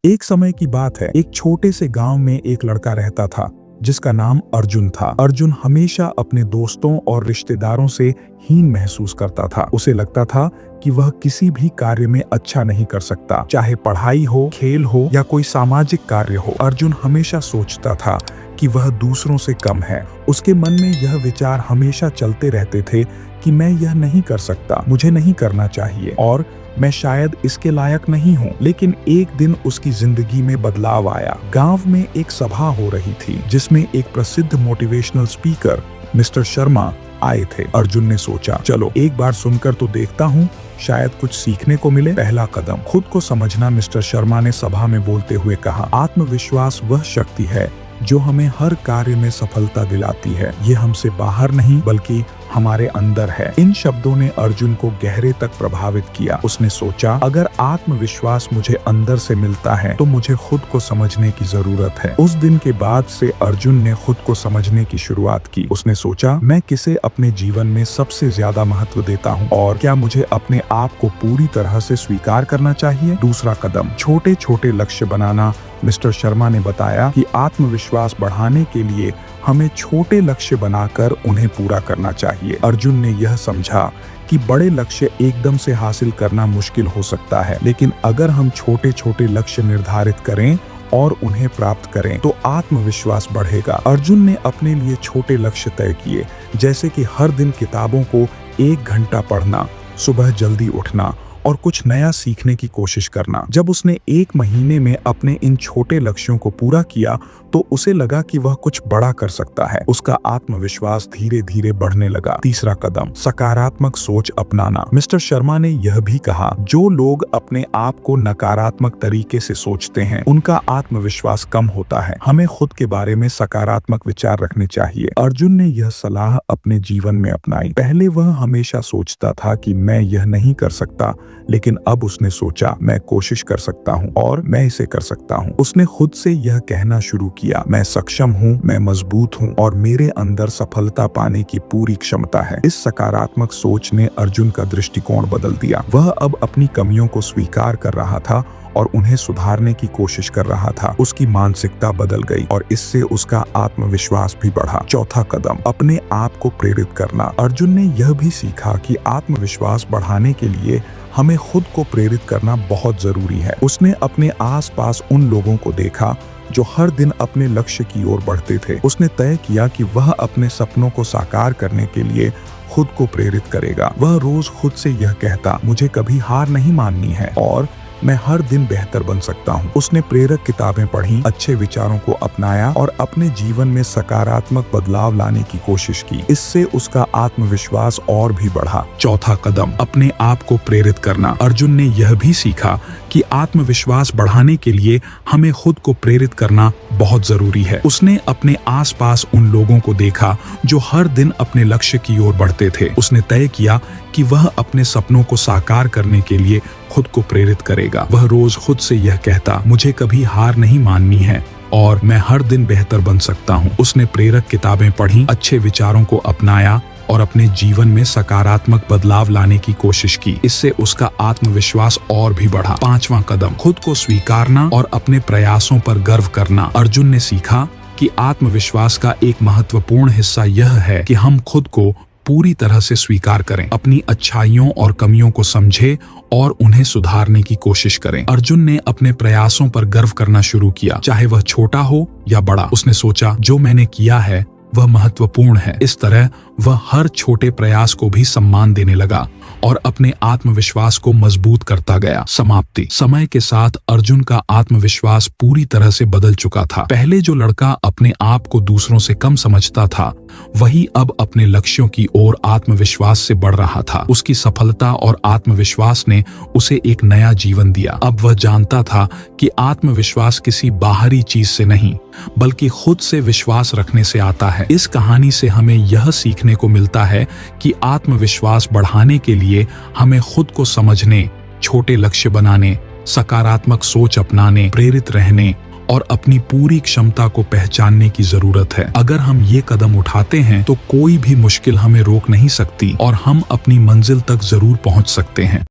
एक समय की बात है, एक छोटे से गांव में एक लड़का रहता था जिसका नाम अर्जुन था। अर्जुन हमेशा अपने दोस्तों और रिश्तेदारों से हीन महसूस करता था। उसे लगता था कि वह किसी भी कार्य में अच्छा नहीं कर सकता, चाहे पढ़ाई हो, खेल हो या कोई सामाजिक कार्य हो। अर्जुन हमेशा सोचता था कि वह दूसरों से कम है। उसके मन में यह विचार हमेशा चलते रहते थे कि मैं यह नहीं कर सकता, मुझे नहीं करना चाहिए और मैं शायद इसके लायक नहीं हूँ। लेकिन एक दिन उसकी जिंदगी में बदलाव आया। गांव में एक सभा हो रही थी जिसमें एक प्रसिद्ध मोटिवेशनल स्पीकर मिस्टर शर्मा आए थे। अर्जुन ने सोचा, चलो एक बार सुनकर तो देखता हूँ, शायद कुछ सीखने को मिले। पहला कदम खुद को समझना। मिस्टर शर्मा ने सभा में बोलते हुए कहा, आत्मविश्वास वह शक्ति है जो हमें हर कार्य में सफलता दिलाती है। ये हमसे बाहर नहीं बल्कि हमारे अंदर है। इन शब्दों ने अर्जुन को गहरे तक प्रभावित किया। उसने सोचा, अगर आत्मविश्वास मुझे अंदर से मिलता है तो मुझे खुद को समझने की जरूरत है। उस दिन के बाद से अर्जुन ने खुद को समझने की शुरुआत की। उसने सोचा, मैं किसे अपने जीवन में सबसे ज्यादा महत्व देता हूँ और क्या मुझे अपने आप को पूरी तरह से स्वीकार करना चाहिए। दूसरा कदम, छोटे छोटे लक्ष्य बनाना। मिस्टर शर्मा ने बताया कि आत्मविश्वास बढ़ाने के लिए हमें छोटे लक्ष्य बनाकर उन्हें पूरा करना चाहिए। अर्जुन ने यह समझा कि बड़े लक्ष्य एकदम से हासिल करना मुश्किल हो सकता है, लेकिन अगर हम छोटे छोटे लक्ष्य निर्धारित करें और उन्हें प्राप्त करें तो आत्मविश्वास बढ़ेगा। अर्जुन ने अपने लिए छोटे लक्ष्य तय किए, जैसे कि हर दिन किताबों को 1 घंटा पढ़ना, सुबह जल्दी उठना और कुछ नया सीखने की कोशिश करना। जब उसने 1 महीने में अपने इन छोटे लक्ष्यों को पूरा किया तो उसे लगा कि वह कुछ बड़ा कर सकता है। उसका आत्मविश्वास धीरे धीरे बढ़ने लगा। तीसरा कदम, सकारात्मक सोच अपनाना। मिस्टर शर्मा ने यह भी कहा, जो लोग अपने आप को नकारात्मक तरीके से सोचते हैं उनका आत्मविश्वास कम होता है। हमें खुद के बारे में सकारात्मक विचार रखने चाहिए। अर्जुन ने यह सलाह अपने जीवन में अपनाई। पहले वह हमेशा सोचता था कि मैं यह नहीं कर सकता, लेकिन अब उसने सोचा, मैं कोशिश कर सकता हूँ और मैं इसे कर सकता हूँ। उसने खुद से यह कहना शुरू किया, मैं सक्षम हूँ, मैं मजबूत हूँ और मेरे अंदर सफलता पाने की पूरी क्षमता है। इस सकारात्मक सोच ने अर्जुन का दृष्टिकोण बदल दिया। वह अब अपनी कमियों को स्वीकार कर रहा था और उन्हें सुधारने की कोशिश कर रहा था। उसकी मानसिकता बदल गई और इससे उसका आत्मविश्वास भी बढ़ा। चौथा कदम, अपने आप को प्रेरित करना। अर्जुन ने यह भी सीखा कि आत्मविश्वास बढ़ाने के लिए हमें खुद को प्रेरित करना बहुत जरूरी है। उसने अपने आसपास उन लोगों को देखा जो हर दिन अपने लक्ष्य की ओर बढ़ते थे। उसने तय किया कि वह अपने सपनों को साकार करने के लिए खुद को प्रेरित करेगा। वह रोज खुद से यह कहता, मुझे कभी हार नहीं माननी है और मैं हर दिन बेहतर बन सकता हूँ। उसने प्रेरक किताबें पढ़ी, अच्छे विचारों को अपनाया और अपने जीवन में सकारात्मक बदलाव लाने की कोशिश की। इससे उसका आत्मविश्वास और भी बढ़ा। चौथा कदम, अपने आप को प्रेरित करना। अर्जुन ने यह भी सीखा कि आत्मविश्वास बढ़ाने के लिए हमें खुद को प्रेरित करना बहुत जरूरी है। उसने अपने आसपास उन लोगों को देखा जो हर दिन अपने लक्ष्य की ओर बढ़ते थे। उसने तय किया कि वह अपने सपनों को साकार करने के लिए खुद को प्रेरित करेगा। वह रोज खुद से यह कहता, मुझे कभी हार नहीं माननी है और मैं हर दिन बेहतर बन सकता हूँ। उसने प्रेरक किताबें पढ़ी, अच्छे विचारों को अपनाया और अपने जीवन में सकारात्मक बदलाव लाने की कोशिश की। इससे उसका आत्मविश्वास और भी बढ़ा। पांचवा कदम, खुद को स्वीकारना और अपने प्रयासों पर गर्व करना। अर्जुन ने सीखा कि आत्मविश्वास का एक महत्वपूर्ण हिस्सा यह है कि हम खुद को पूरी तरह से स्वीकार करें, अपनी अच्छाइयों और कमियों को समझें और उन्हें सुधारने की कोशिश करें। अर्जुन ने अपने प्रयासों पर गर्व करना शुरू किया, चाहे वह छोटा हो या बड़ा। उसने सोचा, जो मैंने किया है वह महत्वपूर्ण है। इस तरह वह हर छोटे प्रयास को भी सम्मान देने लगा और अपने आत्मविश्वास को मजबूत करता गया। समाप्ति, समय के साथ अर्जुन का आत्मविश्वास पूरी तरह से बदल चुका था। पहले जो लड़का अपने आप को दूसरों से कम समझता था, वही अब अपने लक्ष्यों की ओर आत्मविश्वास से बढ़ रहा था। उसकी सफलता और आत्मविश्वास ने उसे एक नया जीवन दिया। अब वह जानता था कि आत्मविश्वास किसी बाहरी चीज से नहीं बल्कि खुद से विश्वास रखने से आता है। इस कहानी से हमें यह सीखने को मिलता है कि आत्मविश्वास बढ़ाने के लिए हमें खुद को समझने, छोटे लक्ष्य बनाने, सकारात्मक सोच अपनाने, प्रेरित रहने और अपनी पूरी क्षमता को पहचानने की जरूरत है। अगर हम ये कदम उठाते हैं तो कोई भी मुश्किल हमें रोक नहीं सकती और हम अपनी मंजिल तक जरूर पहुंच सकते हैं।